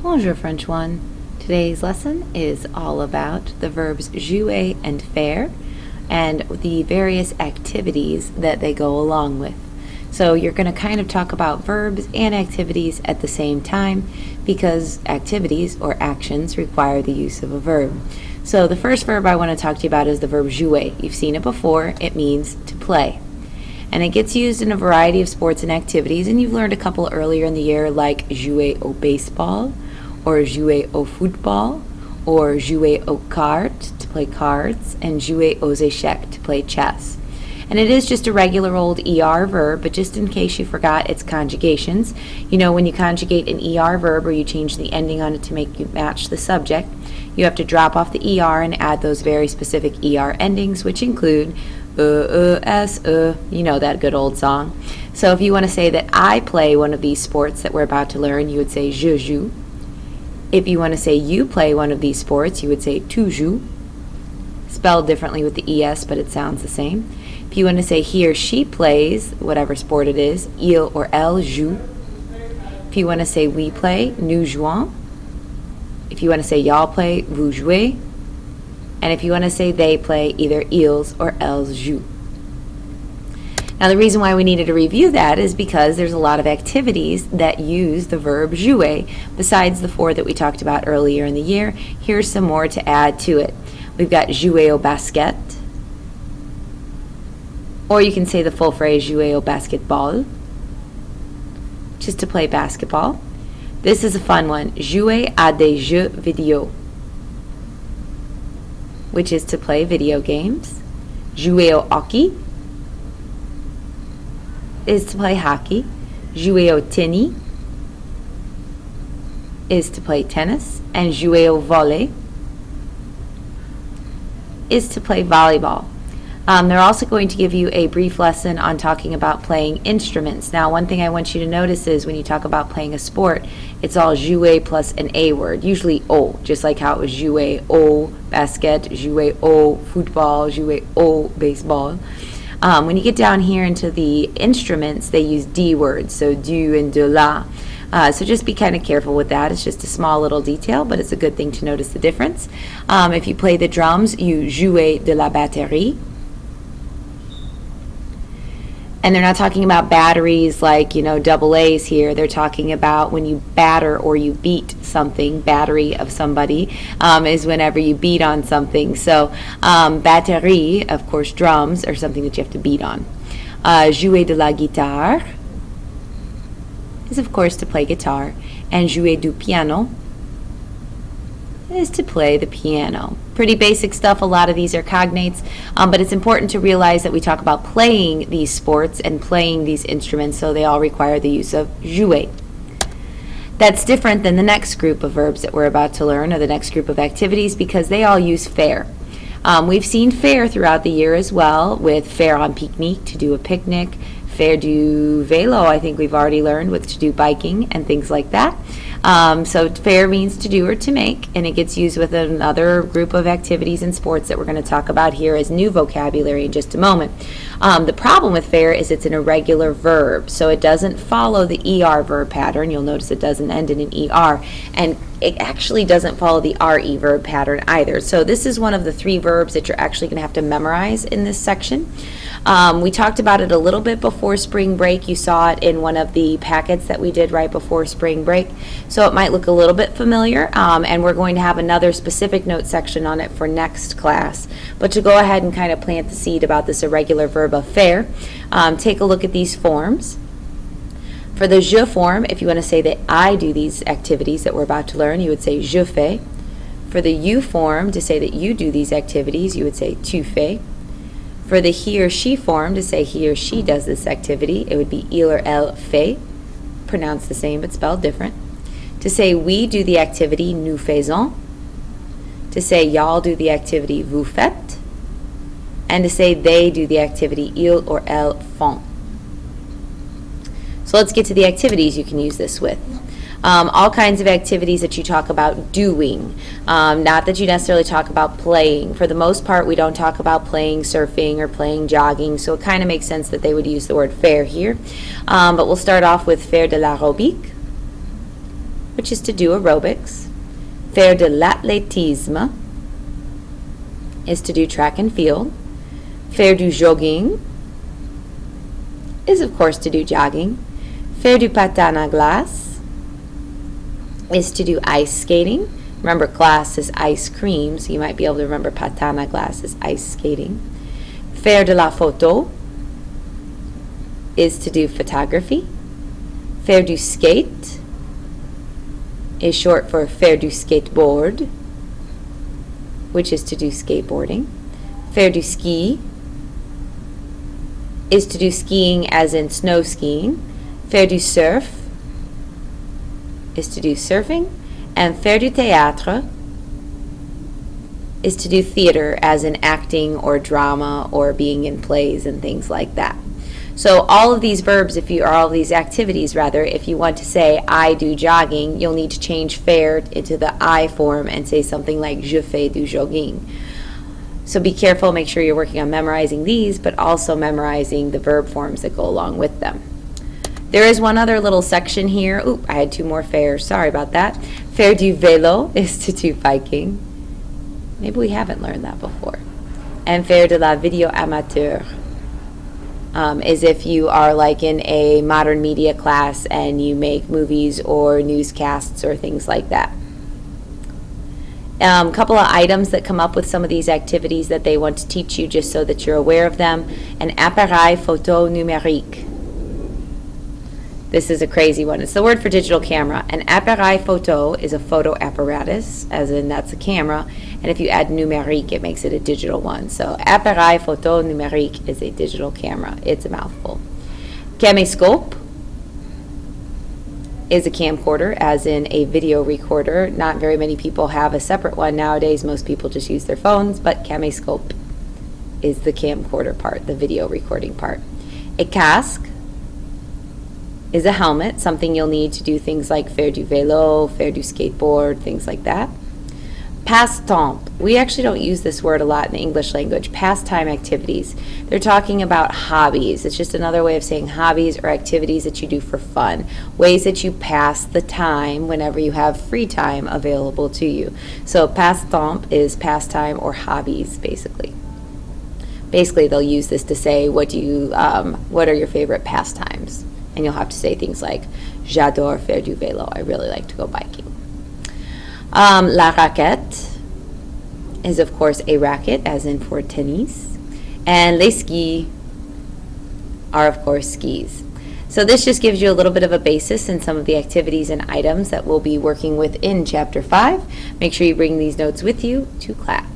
Bonjour, French one. Today's lesson is all about the verbs jouer and faire and the various activities that they go along with. So you're going to kind of talk about verbs and activities at the same time because activities or actions require the use of a verb. So the first verb I want to talk to you about is the verb jouer. You've seen it before. It means to play. And it gets used in a variety of sports and activities, and you've learned a couple earlier in the year like jouer au baseball, or jouer au football, or jouer aux cartes, to play cards, and jouer aux échecs, to play chess. And it is just a regular old ER verb, but just in case you forgot its conjugations, you know when you conjugate an ER verb or you change the ending on it to make it match the subject, you have to drop off the ER and add those very specific ER endings, which include s, you know that good old song. So if you want to say that I play one of these sports that we're about to learn, you would say je joue. If you want to say you play one of these sports, you would say tu joues, spelled differently with the es, but it sounds the same. If you want to say he or she plays whatever sport it is, il or elle joue. If you want to say we play, nous jouons. If you want to say y'all play, vous jouez. And if you want to say they play, either ils or elles jouent. Now the reason why we needed to review that is because there's a lot of activities that use the verb jouer besides the four that we talked about earlier in the year. Here's some more to add to it. We've got jouer au basket, or you can say the full phrase jouer au basketball, just to play basketball. This is a fun one, jouer à des jeux vidéo, which is to play video games. Jouer au hockey is to play hockey. Jouer au tennis is to play tennis. And jouer au volley is to play volleyball. They're also going to give you a brief lesson on talking about playing instruments. Now, one thing I want you to notice is when you talk about playing a sport, it's all jouer plus an A word, usually au, just like how it was jouer au basket, jouer au football, jouer au baseball. When you get down here into the instruments, they use D words, so du and de la. So just be kind of careful with that. It's just a small little detail, but it's a good thing to notice the difference. If you play the drums, you jouer de la batterie. And they're not talking about batteries like, double A's here. They're talking about when you batter or you beat something. Battery of somebody is whenever you beat on something. So batterie, of course, drums are something that you have to beat on. Jouer de la guitare is, of course, to play guitar. And jouer du piano is to play the piano. Pretty basic stuff. A lot of these are cognates, but it's important to realize that we talk about playing these sports and playing these instruments, so they all require the use of jouer. That's different than the next group of verbs that we're about to learn, or the next group of activities, because they all use faire. We've seen faire throughout the year as well, with faire en pique-nique, to do a picnic, faire du vélo, I think we've already learned, with to do biking and things like that. So faire means to do or to make, and it gets used with another group of activities and sports that we're going to talk about here as new vocabulary in just a moment. The problem with faire is it's an irregular verb, so it doesn't follow the ER verb pattern. You'll notice it doesn't end in an ER, and it actually doesn't follow the RE verb pattern either. So this is one of the three verbs that you're actually going to have to memorize in this section. We talked about it a little bit before spring break. You saw it in one of the packets that we did right before spring break. So it might look a little bit familiar, and we're going to have another specific note section on it for next class. But to go ahead and kind of plant the seed about this irregular verb of faire, take a look at these forms. For the je form, if you want to say that I do these activities that we're about to learn, you would say je fais. For the you form, to say that you do these activities, you would say tu fais. For the he or she form, to say he or she does this activity, it would be il or elle fait, pronounced the same but spelled different. To say we do the activity, nous faisons. To say y'all do the activity, vous faites. And to say they do the activity, ils or elles font. So let's get to the activities you can use this with. All kinds of activities that you talk about doing, not that you necessarily talk about playing. For the most part, we don't talk about playing surfing or playing jogging, so it kind of makes sense that they would use the word faire here. But we'll start off with faire de l'aérobic, which is to do aerobics. Faire de l'athlétisme is to do track and field. Faire du jogging is, of course, to do jogging. Faire du patin à glace is to do ice skating. Remember, glace is ice cream, so you might be able to remember patin à glace is ice skating. Faire de la photo is to do photography. Faire du skate is short for faire du skateboard, which is to do skateboarding. Faire du ski is to do skiing as in snow skiing. Faire du surf is to do surfing. And faire du théâtre is to do theater as in acting or drama or being in plays and things like that. So all of these verbs, all of these activities rather, if you want to say I do jogging, you'll need to change faire into the I form and say something like je fais du jogging. So be careful, make sure you're working on memorizing these, but also memorizing the verb forms that go along with them. There is one other little section here. Oop, I had two more faires. Sorry about that. Faire du vélo is to do biking. Maybe we haven't learned that before. And faire de la vidéo amateur is if you are like in a modern media class and you make movies or newscasts or things like that. Couple of items that come up with some of these activities that they want to teach you just so that you're aware of them. An appareil photo numérique. This is a crazy one. It's the word for digital camera. An appareil photo is a photo apparatus, as in that's a camera, and if you add numérique, it makes it a digital one. So appareil photo numérique is a digital camera. It's a mouthful. Caméscope is a camcorder, as in a video recorder. Not very many people have a separate one nowadays. Most people just use their phones, but caméscope is the camcorder part, the video recording part. A casque is a helmet, something you'll need to do things like faire du vélo, faire du skateboard, things like that. Passe-temps. We actually don't use this word a lot in the English language. Pastime activities. They're talking about hobbies. It's just another way of saying hobbies or activities that you do for fun. Ways that you pass the time whenever you have free time available to you. So passe-temps is pastime or hobbies, basically. Basically, they'll use this to say, what are your favorite pastimes? And you'll have to say things like, j'adore faire du vélo. I really like to go biking. La raquette is, of course, a racket, as in for tennis. And les skis are, of course, skis. So this just gives you a little bit of a basis in some of the activities and items that we'll be working with in Chapter 5. Make sure you bring these notes with you to class.